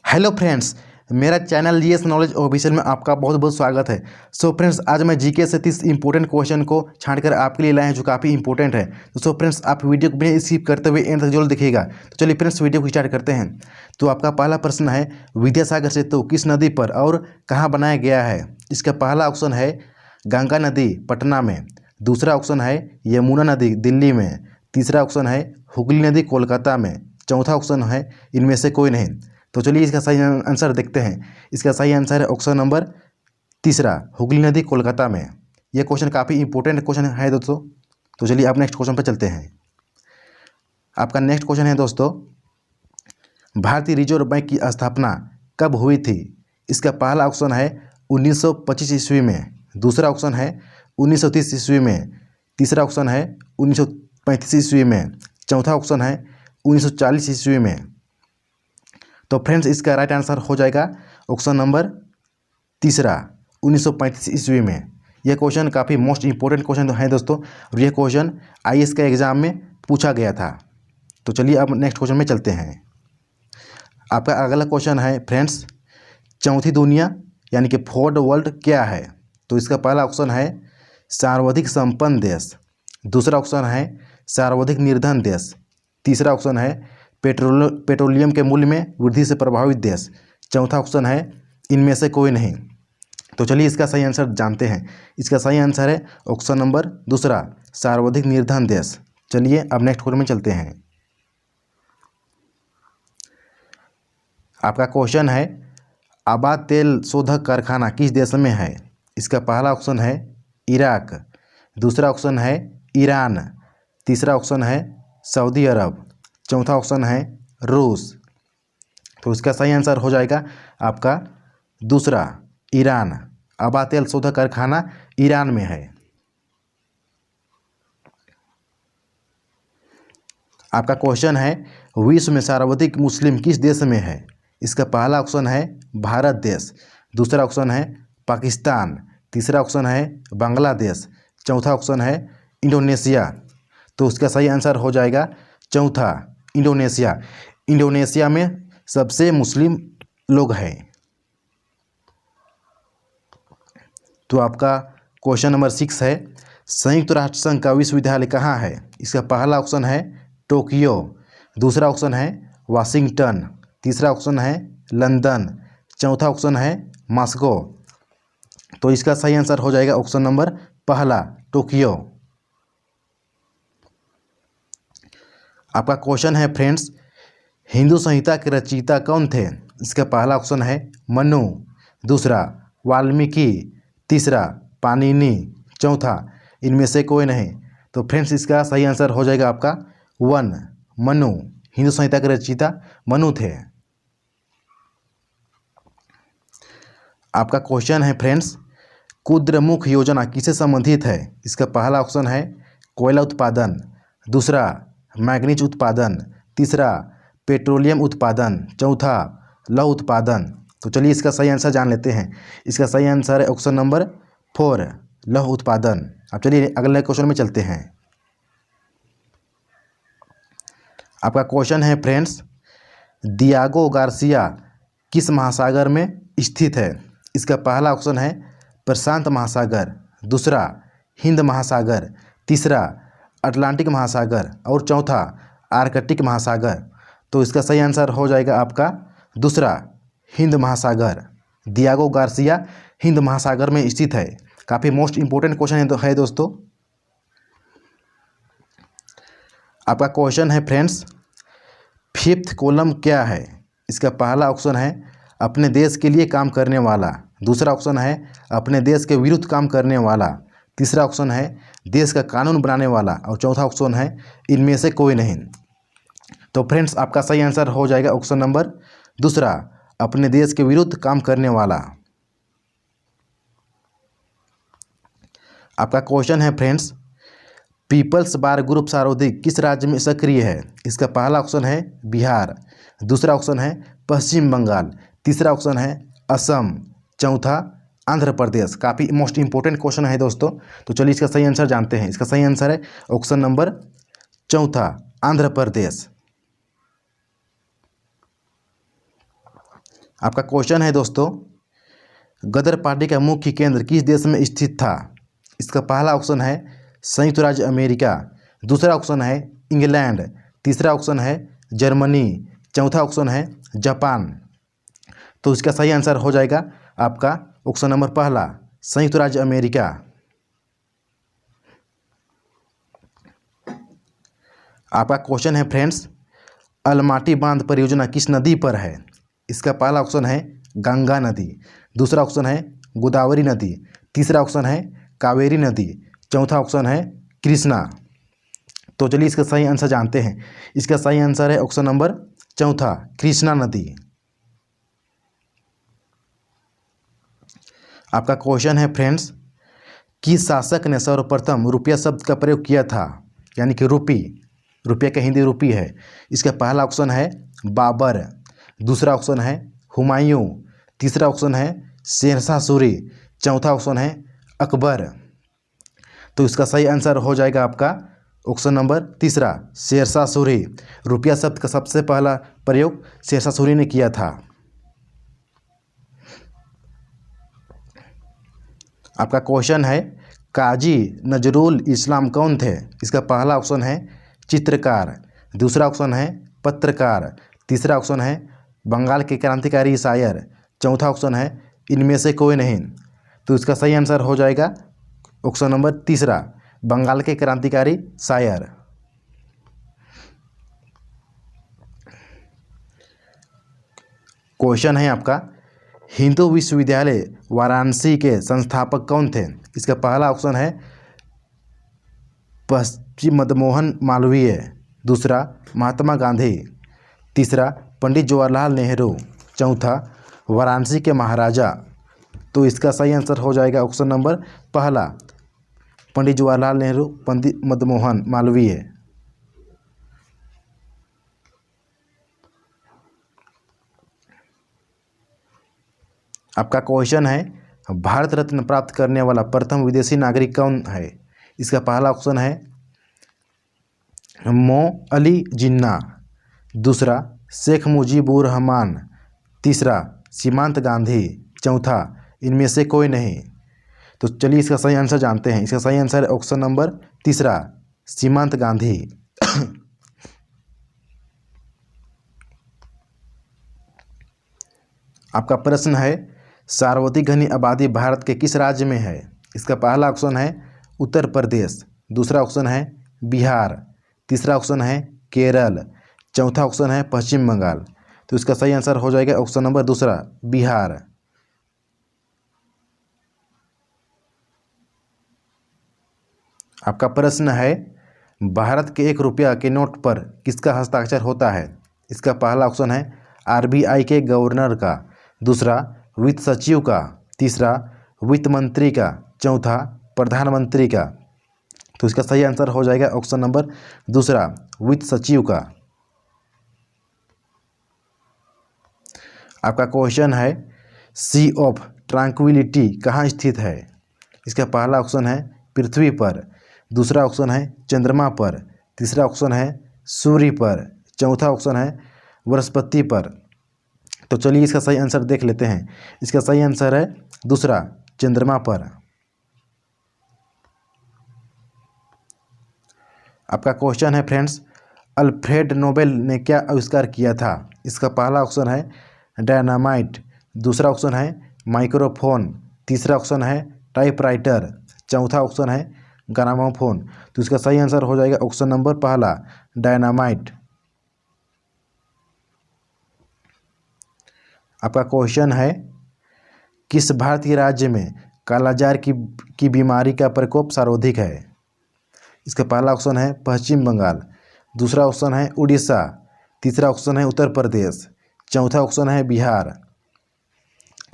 Hello friends, मेरा channel GS knowledge official में आपका बहुत बहुत स्वागत है। सो फ्रेंड्स, आज मैं जीके से 30 इंपॉर्टेंट क्वेश्चन को छांटकर आपके लिए लाए हैं जो काफ़ी इंपॉर्टेंट है। तो सो फ्रेंड्स, आप वीडियो को बिना स्किप करते हुए एंड तक जरूर देखिएगा। तो चलिए फ्रेंड्स, वीडियो को स्टार्ट करते हैं। तो आपका पहला प्रश्न है, विद्यासागर सेतु किस नदी पर और कहाँ बनाया गया है? इसका पहला ऑप्शन है गंगा नदी पटना में, दूसरा ऑप्शन है यमुना नदी दिल्ली में, तीसरा ऑप्शन है हुगली नदी कोलकाता में, चौथा ऑप्शन है इनमें से कोई नहीं। तो चलिए इसका सही आंसर देखते हैं। इसका सही आंसर है ऑप्शन नंबर तीसरा, हुगली नदी कोलकाता में। यह क्वेश्चन काफ़ी इंपॉर्टेंट क्वेश्चन है दोस्तों। तो चलिए आप नेक्स्ट क्वेश्चन पर चलते हैं। आपका नेक्स्ट क्वेश्चन है दोस्तों, भारतीय रिजर्व बैंक की स्थापना कब हुई थी? इसका पहला ऑप्शन है 1925 ईस्वी में, दूसरा ऑप्शन है 1930 ईस्वी में, तीसरा ऑप्शन है 1935 ईस्वी में, चौथा ऑप्शन है 1940 ईस्वी में। तो फ्रेंड्स, इसका राइट आंसर हो जाएगा ऑप्शन नंबर तीसरा, 1935 ईस्वी में। यह क्वेश्चन काफ़ी मोस्ट इंपॉर्टेंट क्वेश्चन है दोस्तों, और यह क्वेश्चन आईएएस के एग्जाम में पूछा गया था। तो चलिए अब नेक्स्ट क्वेश्चन में चलते हैं। आपका अगला क्वेश्चन है फ्रेंड्स, चौथी दुनिया यानी कि फोर्थ वर्ल्ड क्या है? तो इसका पहला ऑप्शन है सर्वाधिक संपन्न देश, दूसरा ऑप्शन है सर्वाधिक निर्धन देश, तीसरा ऑप्शन है पेट्रोलियम के मूल्य में वृद्धि से प्रभावित देश, चौथा ऑप्शन है इनमें से कोई नहीं। तो चलिए इसका सही आंसर जानते हैं। इसका सही आंसर है ऑप्शन नंबर दूसरा, सर्वाधिक निर्धन देश। चलिए अब नेक्स्ट क्वेश्चन में चलते हैं। आपका क्वेश्चन है, आबाद तेल शोधक कारखाना किस देश में है? इसका पहला ऑप्शन है इराक, दूसरा ऑप्शन है ईरान, तीसरा ऑप्शन है सऊदी अरब, चौथा ऑप्शन है रूस। तो इसका सही आंसर हो जाएगा आपका दूसरा, ईरान। आबाद तेल शोधक कारखाना ईरान में है। आपका क्वेश्चन है, विश्व में सर्वाधिक मुस्लिम किस देश में है? इसका पहला ऑप्शन है भारत देश, दूसरा ऑप्शन है पाकिस्तान, तीसरा ऑप्शन है बांग्लादेश, चौथा ऑप्शन है इंडोनेशिया। तो उसका सही आंसर हो जाएगा चौथा, इंडोनेशिया। इंडोनेशिया में सबसे मुस्लिम लोग हैं। तो आपका क्वेश्चन नंबर 6 है, संयुक्त राष्ट्र संघ का विश्वविद्यालय कहाँ है? इसका पहला ऑप्शन है टोक्यो, दूसरा ऑप्शन है वाशिंगटन, तीसरा ऑप्शन है लंदन, चौथा ऑप्शन है मॉस्को। तो इसका सही आंसर हो जाएगा ऑप्शन नंबर पहला, टोक्यो। आपका क्वेश्चन है फ्रेंड्स, हिंदू संहिता के रचयिता कौन थे? इसका पहला ऑप्शन है मनु, दूसरा वाल्मीकि, तीसरा पाणिनि, चौथा इनमें से कोई नहीं। तो फ्रेंड्स, इसका सही आंसर हो जाएगा आपका 1, मनु। हिंदू संहिता के रचयिता मनु थे। आपका क्वेश्चन है फ्रेंड्स, कुद्रमुख योजना किससे संबंधित है? इसका पहला ऑप्शन है कोयला उत्पादन, दूसरा मैग्नीज उत्पादन, तीसरा पेट्रोलियम उत्पादन, चौथा लौह उत्पादन। तो चलिए इसका सही आंसर जान लेते हैं। इसका सही आंसर है ऑप्शन नंबर 4, लौह उत्पादन। अब चलिए अगले क्वेश्चन में चलते हैं। आपका क्वेश्चन है फ्रेंड्स, दियागो गार्सिया किस महासागर में स्थित है? इसका पहला ऑप्शन है प्रशांत महासागर, दूसरा हिंद महासागर, तीसरा अटलांटिक महासागर और चौथा आर्कटिक महासागर। तो इसका सही आंसर हो जाएगा आपका दूसरा, हिंद महासागर। दियागो गार्सिया हिंद महासागर में स्थित है। काफ़ी मोस्ट इंपॉर्टेंट क्वेश्चन है दोस्तों। आपका क्वेश्चन है फ्रेंड्स, फिफ्थ कॉलम क्या है? इसका पहला ऑप्शन है अपने देश के लिए काम करने वाला, दूसरा ऑप्शन है अपने देश के विरुद्ध काम करने वाला, तीसरा ऑप्शन है देश का कानून बनाने वाला और चौथा ऑप्शन है इनमें से कोई नहीं। तो फ्रेंड्स, आपका सही आंसर हो जाएगा ऑप्शन नंबर दूसरा, अपने देश के विरुद्ध काम करने वाला। आपका क्वेश्चन है फ्रेंड्स, पीपल्स बार ग्रुप सर्वाधिक किस राज्य में सक्रिय है? इसका पहला ऑप्शन है बिहार, दूसरा ऑप्शन है पश्चिम बंगाल, तीसरा ऑप्शन है असम, चौथा आंध्र प्रदेश। काफ़ी मोस्ट इंपॉर्टेंट क्वेश्चन है दोस्तों। तो चलिए इसका सही आंसर जानते हैं। इसका सही आंसर है ऑप्शन नंबर चौथा, आंध्र प्रदेश। आपका क्वेश्चन है दोस्तों, गदर पार्टी का मुख्य केंद्र किस देश में स्थित था? इसका पहला ऑप्शन है संयुक्त राज्य अमेरिका, दूसरा ऑप्शन है इंग्लैंड, तीसरा ऑप्शन है जर्मनी, चौथा ऑप्शन है जापान। तो इसका सही आंसर हो जाएगा आपका ऑप्शन नंबर पहला, संयुक्त राज्य अमेरिका। आपका क्वेश्चन है फ्रेंड्स, अलमाटी बांध परियोजना किस नदी पर है? इसका पहला ऑप्शन है गंगा नदी, दूसरा ऑप्शन है गोदावरी नदी, तीसरा ऑप्शन है कावेरी नदी, चौथा ऑप्शन है कृष्णा। तो चलिए इसका सही आंसर जानते हैं। इसका सही आंसर है ऑप्शन नंबर चौथा, कृष्णा नदी। आपका क्वेश्चन है फ्रेंड्स, किस शासक ने सर्वप्रथम रुपया शब्द का प्रयोग किया था? यानी कि रूपी, रुपये का हिंदी रूपी है। इसका पहला ऑप्शन है बाबर, दूसरा ऑप्शन है हुमायूं, तीसरा ऑप्शन है शेरशाह सूरी, चौथा ऑप्शन है अकबर। तो इसका सही आंसर हो जाएगा आपका ऑप्शन नंबर तीसरा, शेरशाह सूरी। रुपया शब्द का सबसे पहला प्रयोग शेरशाह सूरी ने किया था। आपका क्वेश्चन है, काजी नजरुल इस्लाम कौन थे? इसका पहला ऑप्शन है चित्रकार, दूसरा ऑप्शन है पत्रकार, तीसरा ऑप्शन है बंगाल के क्रांतिकारी शायर, चौथा ऑप्शन है इनमें से कोई नहीं। तो इसका सही आंसर हो जाएगा ऑप्शन नंबर तीसरा, बंगाल के क्रांतिकारी शायर। क्वेश्चन है आपका, हिंदू विश्वविद्यालय वाराणसी के संस्थापक कौन थे? इसका पहला ऑप्शन है पश्चिम मदनमोहन मालवीय, दूसरा महात्मा गांधी, तीसरा पंडित जवाहरलाल नेहरू, चौथा वाराणसी के महाराजा। तो इसका सही आंसर हो जाएगा ऑप्शन नंबर पहला, पंडित जवाहरलाल नेहरू, पंडित मदनमोहन मालवीय। आपका क्वेश्चन है, भारत रत्न प्राप्त करने वाला प्रथम विदेशी नागरिक कौन है? इसका पहला ऑप्शन है मो अली जिन्ना, दूसरा शेख मुजीबुर रहमान, तीसरा सीमांत गांधी, चौथा इनमें से कोई नहीं। तो चलिए इसका सही आंसर जानते हैं। इसका सही आंसर है ऑप्शन नंबर तीसरा, सीमांत गांधी। आपका प्रश्न है, सार्वधिक घनी आबादी भारत के किस राज्य में है? इसका पहला ऑप्शन है उत्तर प्रदेश, दूसरा ऑप्शन है बिहार, तीसरा ऑप्शन है केरल, चौथा ऑप्शन है पश्चिम बंगाल। तो इसका सही आंसर हो जाएगा ऑप्शन नंबर दूसरा, बिहार। आपका प्रश्न है, भारत के 1 रुपया के नोट पर किसका हस्ताक्षर होता है? इसका पहला ऑप्शन है आरबीआई के गवर्नर का, दूसरा वित्त सचिव का, तीसरा वित्त मंत्री का, चौथा प्रधानमंत्री का। तो इसका सही आंसर हो जाएगा ऑप्शन नंबर दूसरा, वित्त सचिव का। आपका क्वेश्चन है, सी ऑफ ट्रैंक्विलिटी कहाँ स्थित है? इसका पहला ऑप्शन है पृथ्वी पर, दूसरा ऑप्शन है चंद्रमा पर, तीसरा ऑप्शन है सूर्य पर, चौथा ऑप्शन है बृहस्पति पर। तो चलिए इसका सही आंसर देख लेते हैं। इसका सही आंसर है दूसरा, चंद्रमा पर। आपका क्वेश्चन है फ्रेंड्स, अल्फ्रेड नोबेल ने क्या आविष्कार किया था? इसका पहला ऑप्शन है डायनामाइट, दूसरा ऑप्शन है माइक्रोफोन, तीसरा ऑप्शन है टाइपराइटर, चौथा ऑप्शन है ग्रामोफोन। तो इसका सही आंसर हो जाएगा ऑप्शन नंबर पहला, डायनामाइट। आपका क्वेश्चन है, किस भारतीय राज्य में कालाजार की बीमारी का प्रकोप सर्वाधिक है? इसका पहला ऑप्शन है पश्चिम बंगाल, दूसरा ऑप्शन है उड़ीसा, तीसरा ऑप्शन है उत्तर प्रदेश, चौथा ऑप्शन है बिहार।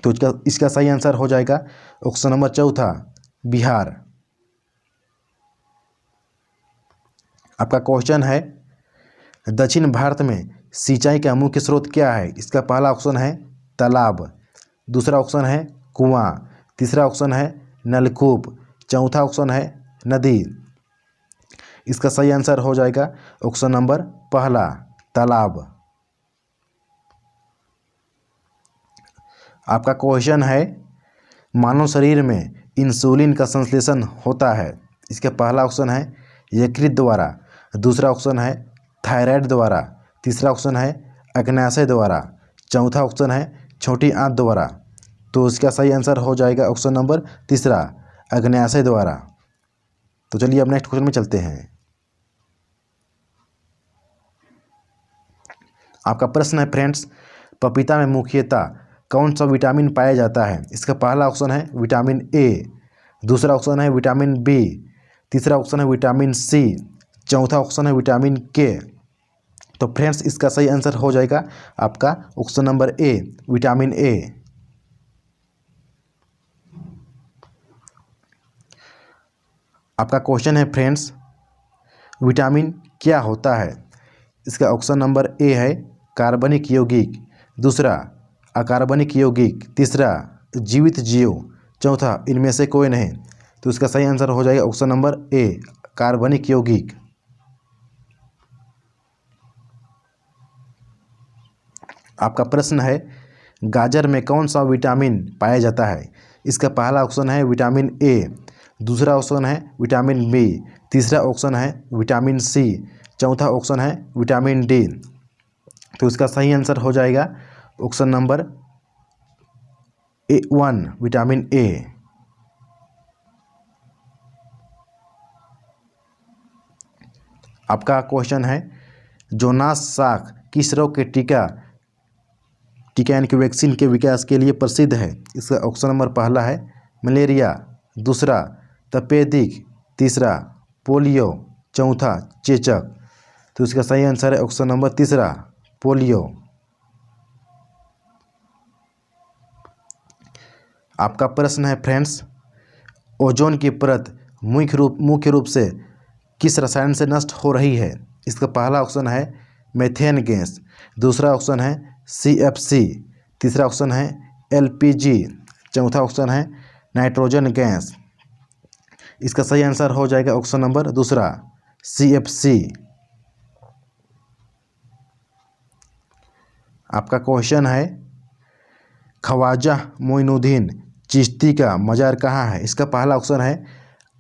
तो इसका सही आंसर हो जाएगा ऑप्शन नंबर चौथा, बिहार। आपका क्वेश्चन है, दक्षिण भारत में सिंचाई का मुख्य स्रोत क्या है? इसका पहला ऑप्शन है तालाब, दूसरा ऑप्शन है कुआं, तीसरा ऑप्शन है नलकूप, चौथा ऑप्शन है नदी। इसका सही आंसर हो जाएगा ऑप्शन नंबर पहला, तालाब। आपका क्वेश्चन है मानव शरीर में इंसुलिन का संश्लेषण होता है। इसका पहला ऑप्शन है यकृत द्वारा, दूसरा ऑप्शन है थायराइड द्वारा, तीसरा ऑप्शन है अग्न्याशय द्वारा, चौथा ऑप्शन है छोटी आंत द्वारा। तो इसका सही आंसर हो जाएगा ऑप्शन नंबर तीसरा, अग्न्याशय द्वारा। तो चलिए अब नेक्स्ट क्वेश्चन में चलते हैं। आपका प्रश्न है फ्रेंड्स, पपीता में मुख्यतः कौन सा विटामिन पाया जाता है? इसका पहला ऑप्शन है विटामिन ए, दूसरा ऑप्शन है विटामिन बी, तीसरा ऑप्शन है विटामिन सी, चौथा ऑप्शन है विटामिन के। तो फ्रेंड्स इसका सही आंसर हो जाएगा आपका option number A, vitamin A. आपका क्वेश्चन है फ्रेंड्स, विटामिन क्या होता है? इसका ऑप्शन नंबर ए है कार्बनिक यौगिक, दूसरा अकार्बनिक यौगिक, तीसरा जीवित जीव, चौथा इनमें से कोई नहीं। तो इसका सही आंसर हो जाएगा ऑप्शन नंबर ए, कार्बनिक यौगिक। आपका प्रश्न है गाजर में कौन सा विटामिन पाया जाता है? इसका पहला ऑप्शन है विटामिन ए, दूसरा ऑप्शन है विटामिन बी, तीसरा ऑप्शन है विटामिन सी, चौथा ऑप्शन है विटामिन डी। तो इसका सही आंसर हो जाएगा option number A1, vitamin A. आपका क्वेश्चन है जोनास साख किस रोग के टीका यानी कि वैक्सीन के विकास के लिए प्रसिद्ध है? इसका ऑप्शन नंबर पहला है मलेरिया, दूसरा तपेदिक, तीसरा पोलियो, चौथा चेचक। तो इसका सही आंसर है ऑप्शन नंबर तीसरा, पोलियो। आपका प्रश्न है फ्रेंड्स, ओजोन की परत मुख्य रूप से किस रसायन से नष्ट हो रही है? इसका पहला ऑप्शन है मीथेन गैस, दूसरा ऑप्शन है CFC, तीसरा ऑप्शन है LPG, चौथा ऑप्शन है नाइट्रोजन गैस। इसका सही आंसर हो जाएगा ऑप्शन नंबर दूसरा, CFC। आपका क्वेश्चन है ख्वाजा मोइनुद्दीन चिश्ती का मज़ार कहाँ है? इसका पहला ऑप्शन है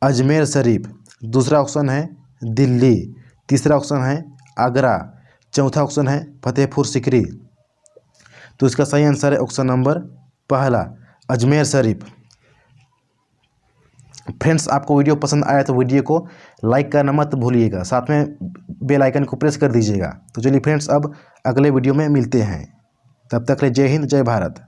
अजमेर शरीफ, दूसरा ऑप्शन है दिल्ली, तीसरा ऑप्शन है आगरा, चौथा ऑप्शन है फतेहपुर सिकरी। तो इसका सही आंसर है ऑप्शन नंबर पहला, अजमेर शरीफ। फ्रेंड्स आपको वीडियो पसंद आया तो वीडियो को लाइक करना मत भूलिएगा, साथ में बेल आइकन को प्रेस कर दीजिएगा। तो चलिए फ्रेंड्स अब अगले वीडियो में मिलते हैं, तब तक के लिए जय हिंद, जय भारत।